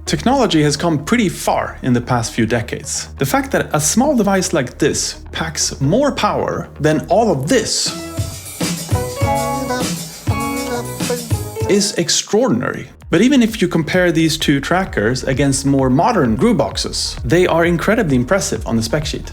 Technology has come pretty far in the past few decades. The fact that a small device like this packs more power than all of this is extraordinary. But even if you compare these two trackers against more modern grooveboxes, they are incredibly impressive on the spec sheet.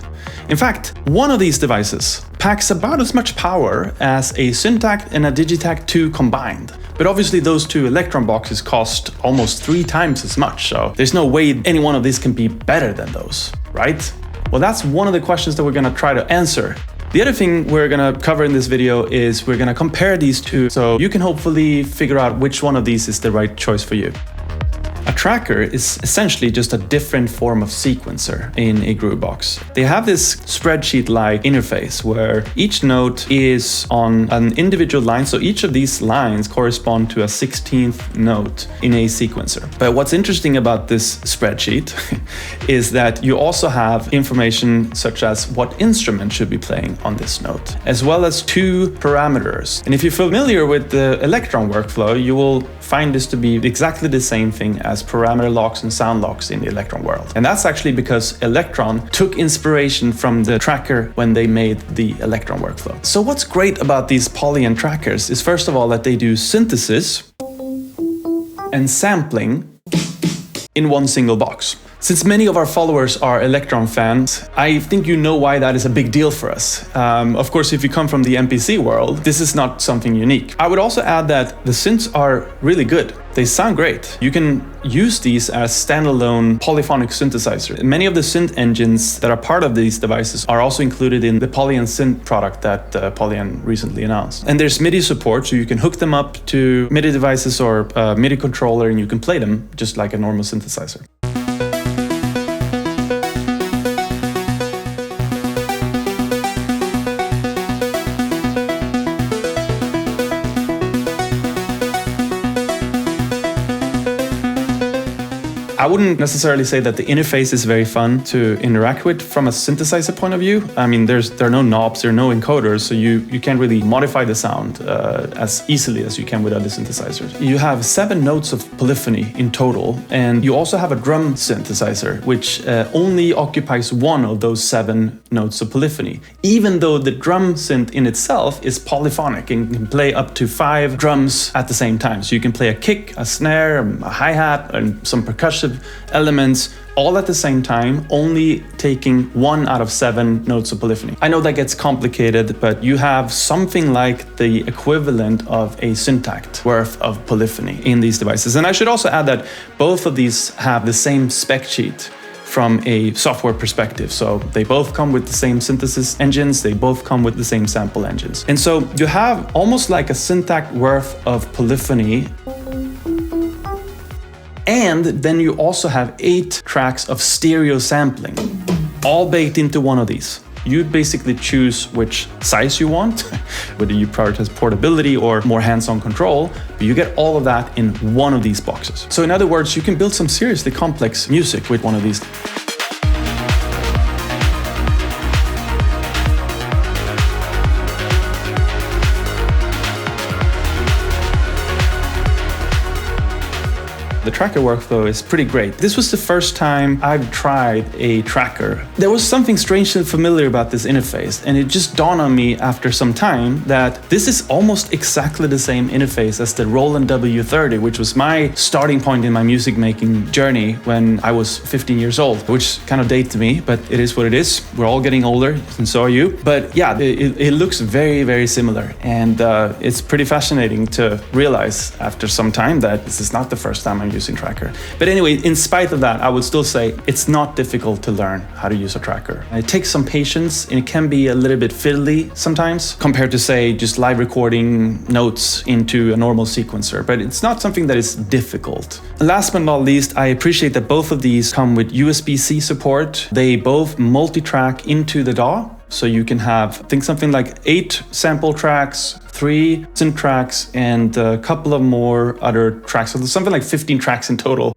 In fact, one of these devices packs about as much power as a Syntakt and a Digitakt 2 combined. But obviously those two Elektron boxes cost almost 3 times as much, so there's no way any one of these can be better than those, right? Well, that's one of the questions that we're gonna try to answer. The other thing we're gonna cover in this video is we're gonna compare these two so you can hopefully figure out which one of these is the right choice for you. A tracker is essentially just a different form of sequencer in a groovebox. They have this spreadsheet-like interface where each note is on an individual line, so each of these lines correspond to a 16th note in a sequencer. But what's interesting about this spreadsheet is that you also have information such as what instrument should be playing on this note, as well as 2 parameters. And if you're familiar with the Elektron workflow, you will find this to be exactly the same thing as parameter locks and sound locks in the Elektron world. And that's actually because Elektron took inspiration from the tracker when they made the Elektron workflow. So what's great about these Polyend trackers is first of all that they do synthesis and sampling in one single box. Since many of our followers are Elektron fans, I think you know why that is a big deal for us. Of course, if you come from the MPC world, this is not something unique. I would also add that the synths are really good. They sound great. You can use these as standalone polyphonic synthesizers. Many of the synth engines that are part of these devices are also included in the Polyend synth product that Polyend recently announced. And there's MIDI support, so you can hook them up to MIDI devices or a MIDI controller and you can play them just like a normal synthesizer. I wouldn't necessarily say that the interface is very fun to interact with from a synthesizer point of view. I mean, there are no knobs, there are no encoders, so you can't really modify the sound as easily as you can with other synthesizers. You have 7 notes of polyphony in total, and you also have a drum synthesizer, which only occupies 1 of those 7 notes of polyphony, even though the drum synth in itself is polyphonic and can play up to 5 drums at the same time. So you can play a kick, a snare, a hi-hat, and some percussion elements all at the same time, only taking 1 out of 7 notes of polyphony. I know that gets complicated, but you have something like the equivalent of a Syntakt worth of polyphony in these devices. And I should also add that both of these have the same spec sheet from a software perspective. So they both come with the same synthesis engines, they both come with the same sample engines. And so you have almost like a Syntakt worth of polyphony. And then you also have 8 tracks of stereo sampling, all baked into one of these. You basically choose which size you want, whether you prioritize portability or more hands-on control, but you get all of that in one of these boxes. So in other words, you can build some seriously complex music with one of these. The tracker workflow is pretty great. This was the first time I've tried a tracker. There was something strangely familiar about this interface, and it just dawned on me after some time that this is almost exactly the same interface as the Roland W30, which was my starting point in my music making journey when I was 15 years old, which kind of dates me, but it is what it is. We're all getting older, and so are you. But yeah, it looks very, very similar, and it's pretty fascinating to realize after some time that this is not the first time I'm using tracker. But anyway, in spite of that, I would still say it's not difficult to learn how to use a tracker. It takes some patience and it can be a little bit fiddly sometimes compared to say just live recording notes into a normal sequencer, but it's not something that is difficult. And last but not least, I appreciate that both of these come with USB-C support. They both multi-track into the DAW. So you can have, I think something like 8 sample tracks, 3 synth tracks, and a couple of more other tracks. So there's something like 15 tracks in total.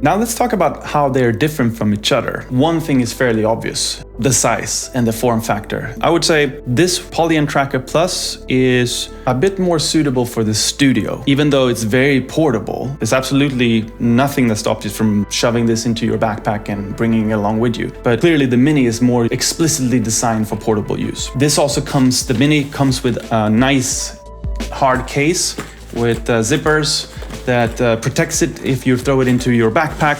Now let's talk about how they're different from each other. One thing is fairly obvious: the size and the form factor. I would say this Polyend Tracker Plus is a bit more suitable for the studio. Even though it's very portable, there's absolutely nothing that stops you from shoving this into your backpack and bringing it along with you. But clearly the Mini is more explicitly designed for portable use. The Mini comes with a nice hard case with zippers that protects it if you throw it into your backpack.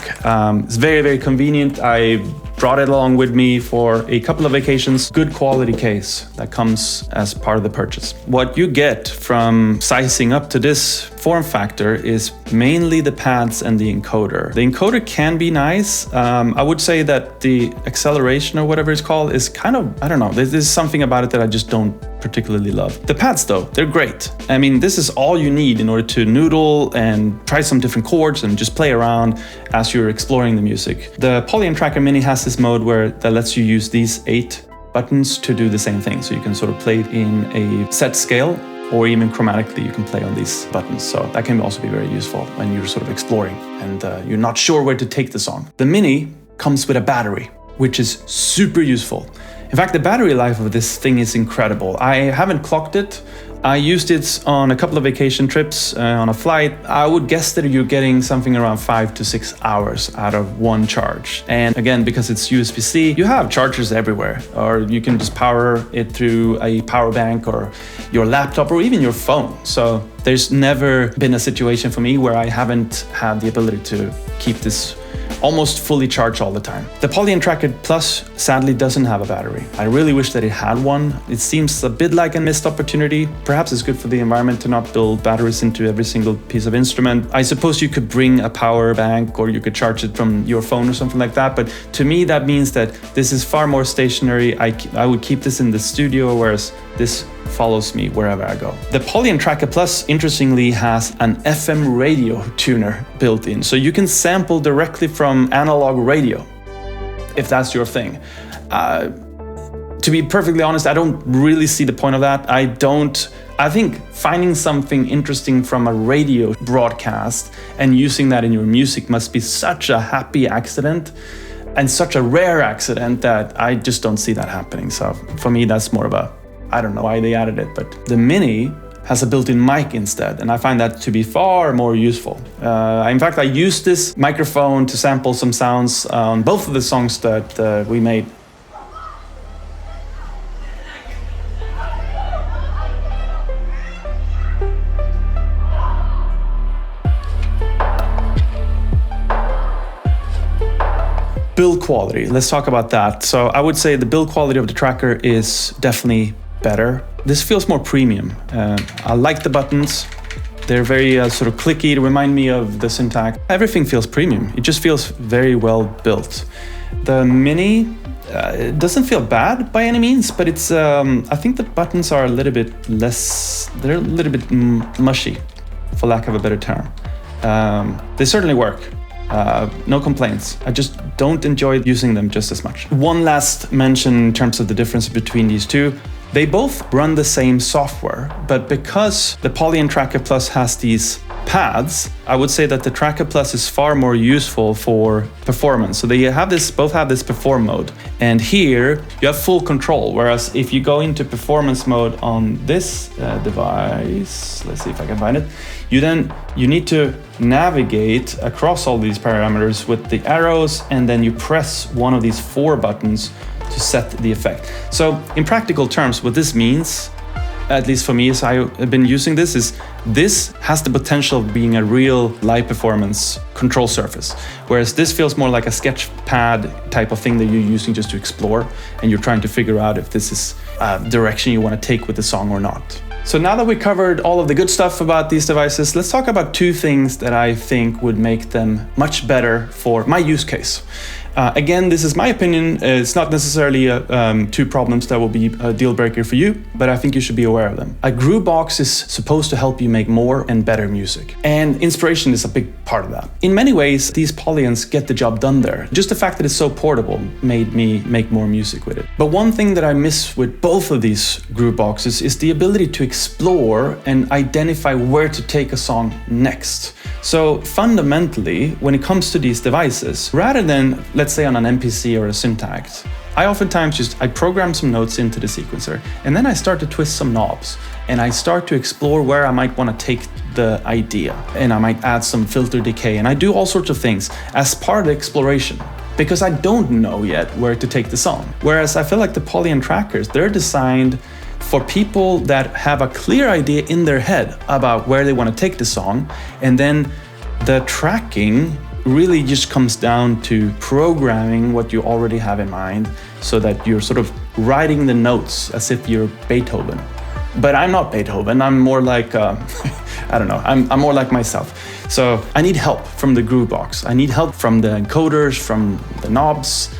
It's very, very convenient. I brought it along with me for a couple of vacations. Good quality case that comes as part of the purchase. What you get from sizing up to this form factor is mainly the pads and the encoder. The encoder can be nice. I would say that the acceleration or whatever it's called is kind of, I don't know, there's something about it that I just don't particularly love. The pads though, they're great. I mean, this is all you need in order to noodle and try some different chords and just play around as you're exploring the music. The Polyend Tracker Mini has this mode that lets you use these 8 buttons to do the same thing. So you can sort of play it in a set scale, or even chromatically you can play on these buttons. So that can also be very useful when you're sort of exploring and you're not sure where to take the song. The Mini comes with a battery, which is super useful. In fact, the battery life of this thing is incredible. I haven't clocked it. I used it on a couple of vacation trips on a flight. I would guess that you're getting something around 5 to 6 hours out of one charge. And again, because it's USB-C, you have chargers everywhere, or you can just power it through a power bank or your laptop or even your phone. So there's never been a situation for me where I haven't had the ability to keep this almost fully charged all the time. The Polyend Tracker Plus sadly doesn't have a battery. I really wish that it had one. It seems a bit like a missed opportunity. Perhaps it's good for the environment to not build batteries into every single piece of instrument. I suppose you could bring a power bank or you could charge it from your phone or something like that, but to me that means that this is far more stationary. I would keep this in the studio, whereas this follows me wherever I go. The Polyend Tracker Plus, interestingly, has an FM radio tuner built in, so you can sample directly from analog radio, if that's your thing. To be perfectly honest, I don't really see the point of that. I think finding something interesting from a radio broadcast and using that in your music must be such a happy accident and such a rare accident that I just don't see that happening. So for me, that's more of a, I don't know why they added it, but the Mini has a built-in mic instead, and I find that to be far more useful. In fact, I used this microphone to sample some sounds on both of the songs that we made. Build quality, let's talk about that. So I would say the build quality of the tracker is definitely better. This feels more premium. I like the buttons. They're very sort of clicky to remind me of the Syntakt. Everything feels premium. It just feels very well built. The Mini it doesn't feel bad by any means, but it's I think the buttons are a little bit less, they're a little bit mushy, for lack of a better term. They certainly work. No complaints. I just don't enjoy using them just as much. One last mention in terms of the difference between these two. They both run the same software, but because the Polyend Tracker Plus has these pads, I would say that the Tracker Plus is far more useful for performance. So they both have this perform mode, and here you have full control. Whereas if you go into performance mode on this device, let's see if I can find it, you need to navigate across all these parameters with the arrows, and then you press one of these 4 buttons to set the effect. So in practical terms, what this means, at least for me as I have been using this, is this has the potential of being a real live performance control surface. Whereas this feels more like a sketch pad type of thing that you're using just to explore, and you're trying to figure out if this is a direction you want to take with the song or not. So now that we covered all of the good stuff about these devices, let's talk about 2 things that I think would make them much better for my use case. Again, this is my opinion. It's not necessarily 2 problems that will be a deal breaker for you, but I think you should be aware of them. A groovebox is supposed to help you make more and better music, and inspiration is a big part of that. In many ways, these Polyends get the job done there. Just the fact that it's so portable made me make more music with it. But one thing that I miss with both of these grooveboxes is the ability to explore and identify where to take a song next. So fundamentally, when it comes to these devices, rather than, let's say, on an MPC or a Syntakt, I oftentimes I program some notes into the sequencer, and then I start to twist some knobs, and I start to explore where I might want to take the idea, and I might add some filter decay, and I do all sorts of things as part of the exploration, because I don't know yet where to take the song. Whereas I feel like the Polyend Trackers, they're designed for people that have a clear idea in their head about where they want to take the song, and then the tracking really just comes down to programming what you already have in mind, so that you're sort of writing the notes as if you're Beethoven. But I'm not Beethoven, I'm more like, I don't know, I'm more like myself. So I need help from the groovebox. I need help from the encoders, from the knobs,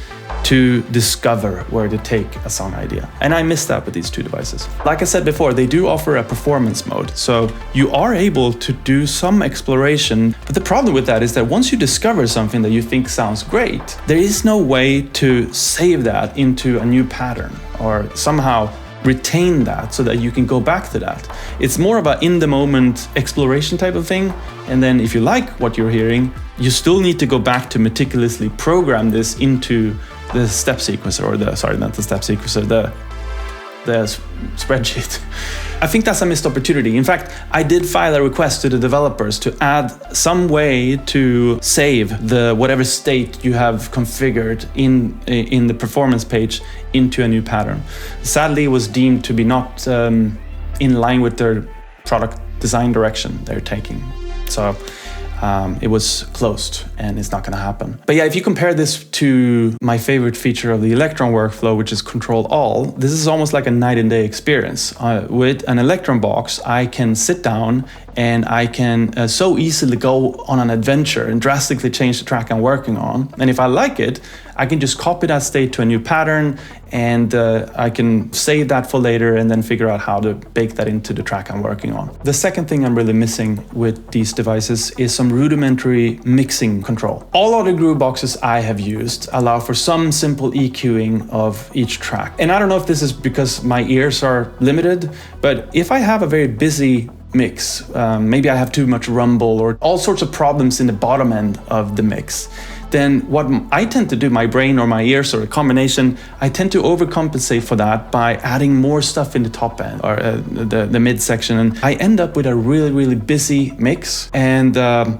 to discover where to take a song idea. And I miss that with these two devices. Like I said before, they do offer a performance mode, so you are able to do some exploration. But the problem with that is that once you discover something that you think sounds great, there is no way to save that into a new pattern or somehow retain that so that you can go back to that. It's more of an in-the-moment exploration type of thing. And then if you like what you're hearing, you still need to go back to meticulously program this into the step sequencer, or not the step sequencer, the spreadsheet. I think that's a missed opportunity. In fact, I did file a request to the developers to add some way to save the whatever state you have configured in the performance page into a new pattern. Sadly, it was deemed to be not in line with their product design direction they're taking. So it was closed and it's not going to happen. But yeah, if you compare this to my favorite feature of the Elektron workflow, which is Control All, this is almost like a night and day experience. With an Elektron box, I can sit down and I can so easily go on an adventure and drastically change the track I'm working on. And if I like it, I can just copy that state to a new pattern, and I can save that for later and then figure out how to bake that into the track I'm working on. The second thing I'm really missing with these devices is some rudimentary mixing control. All other grooveboxes I have used allow for some simple EQing of each track. And I don't know if this is because my ears are limited, but if I have a very busy mix, maybe I have too much rumble or all sorts of problems in the bottom end of the mix, then what I tend to do, my brain or my ears or a combination, I tend to overcompensate for that by adding more stuff in the top end or the mid section. And I end up with a really, really busy mix, and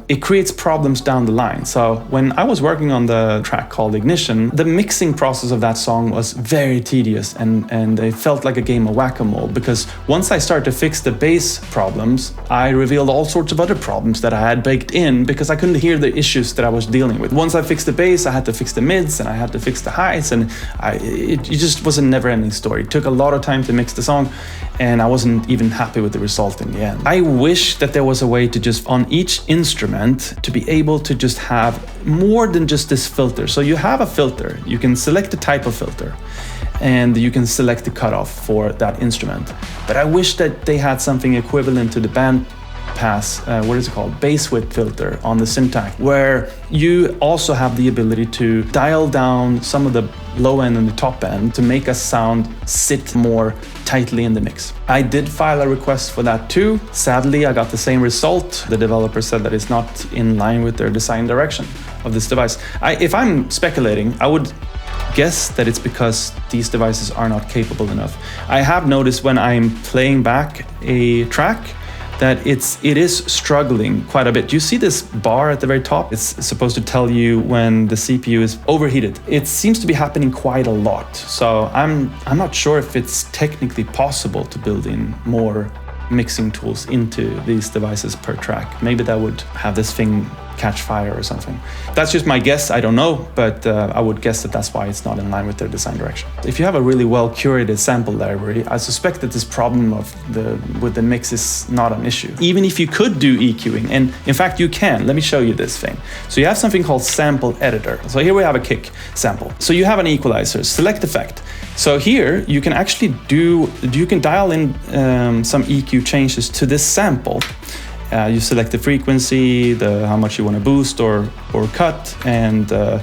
it creates problems down the line. So when I was working on the track called Ignition, the mixing process of that song was very tedious, and it felt like a game of whack-a-mole, because once I started to fix the bass problems, I revealed all sorts of other problems that I had baked in because I couldn't hear the issues that I was dealing with. Once I fixed the bass, I had to fix the mids, and I had to fix the highs, and it just was a never-ending story. It took a lot of time to mix the song, and I wasn't even happy with the result in the end. I wish that there was a way to just, on each instrument, to be able to just have more than just this filter. So you have a filter, you can select the type of filter, and you can select the cutoff for that instrument. But I wish that they had something equivalent to the band pass, what is it called? Bass width filter on the Syntakt, where you also have the ability to dial down some of the low end and the top end to make a sound sit more tightly in the mix. I did file a request for that too. Sadly, I got the same result. The developer said that it's not in line with their design direction of this device. If I'm speculating, I would guess that it's because these devices are not capable enough. I have noticed when I'm playing back a track that it is struggling quite a bit. You see this bar at the very top? It's supposed to tell you when the CPU is overheated. It seems to be happening quite a lot. So I'm not sure if it's technically possible to build in more mixing tools into these devices per track. Maybe that would have this thing catch fire or something. That's just my guess, I don't know, but I would guess that that's why it's not in line with their design direction. If you have a really well curated sample library, I suspect that this problem with the mix is not an issue. Even if you could do EQing, and in fact you can, let me show you this thing. So you have something called sample editor. So here we have a kick sample. So you have an equalizer, select effect. So here you can actually you can dial in some EQ changes to this sample. You select the frequency, how much you want to boost or cut, and the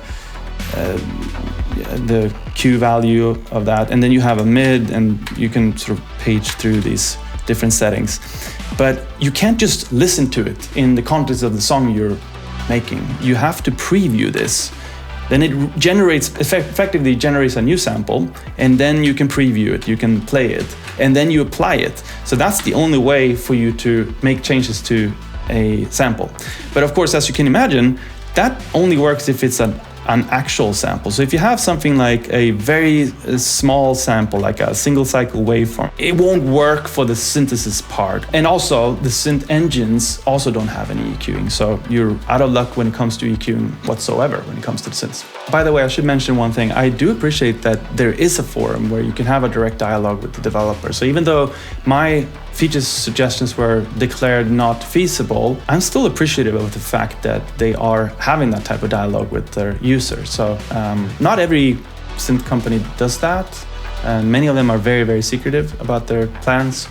Q value of that. And then you have a mid, and you can sort of page through these different settings. But you can't just listen to it in the context of the song you're making. You have to preview this. Then it generates, effectively generates a new sample, and then you can preview it, you can play it, and then you apply it. So that's the only way for you to make changes to a sample. But of course, as you can imagine, that only works if it's an actual sample. So if you have something like a very small sample, like a single cycle waveform, it won't work for the synthesis part. And also the synth engines also don't have any EQing. So you're out of luck when it comes to EQing whatsoever when it comes to the synths. By the way, I should mention one thing. I do appreciate that there is a forum where you can have a direct dialogue with the developer. So even though my features suggestions were declared not feasible, I'm still appreciative of the fact that they are having that type of dialogue with their users. So not every synth company does that, and many of them are very, very secretive about their plans.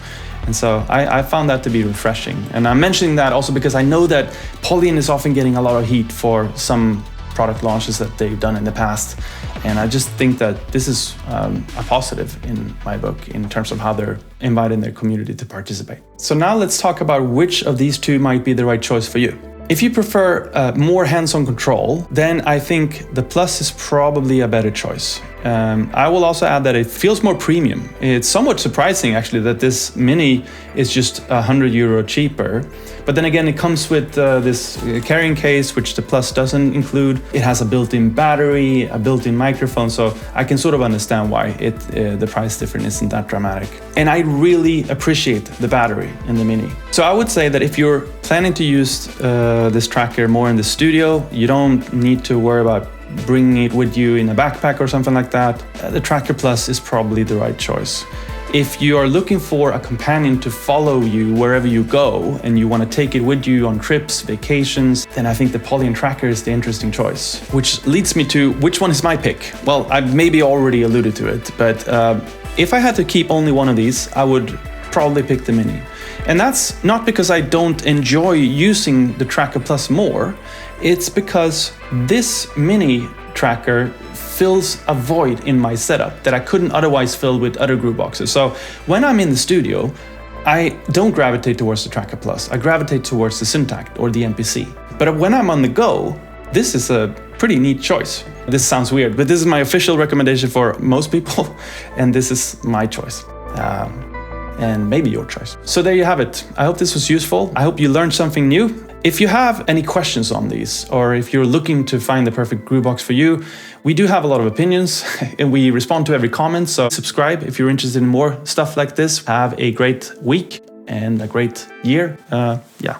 And so I found that to be refreshing. And I'm mentioning that also because I know that Polyend is often getting a lot of heat for some product launches that they've done in the past. And I just think that this is a positive in my book in terms of how they're inviting their community to participate. So now let's talk about which of these two might be the right choice for you. If you prefer more hands-on control, then I think the Plus is probably a better choice. I will also add that it feels more premium. It's somewhat surprising actually that this Mini is just €100 cheaper. But then again, it comes with this carrying case, which the Plus doesn't include. It has a built-in battery, a built-in microphone, so I can sort of understand why the price difference isn't that dramatic. And I really appreciate the battery in the Mini. So I would say that if you're planning to use this tracker more in the studio, you don't need to worry about bringing it with you in a backpack or something like that. The Tracker Plus is probably the right choice. If you are looking for a companion to follow you wherever you go and you want to take it with you on trips, vacations, then I think the Polyend Tracker is the interesting choice. Which leads me to which one is my pick? Well, I've maybe already alluded to it, but if I had to keep only one of these, I would probably pick the Mini. And that's not because I don't enjoy using the Tracker Plus more, it's because this Mini tracker fills a void in my setup that I couldn't otherwise fill with other grooveboxes. So when I'm in the studio, I don't gravitate towards the Tracker Plus. I gravitate towards the Syntakt or the MPC. But when I'm on the go, this is a pretty neat choice. This sounds weird, but this is my official recommendation for most people, and this is my choice. And maybe your choice. So there you have it. I hope this was useful. I hope you learned something new. If you have any questions on these, or if you're looking to find the perfect groovebox for you, we do have a lot of opinions and we respond to every comment. So subscribe if you're interested in more stuff like this. Have a great week and a great year. Yeah.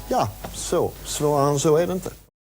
Ja, så. Svårare än så är det inte.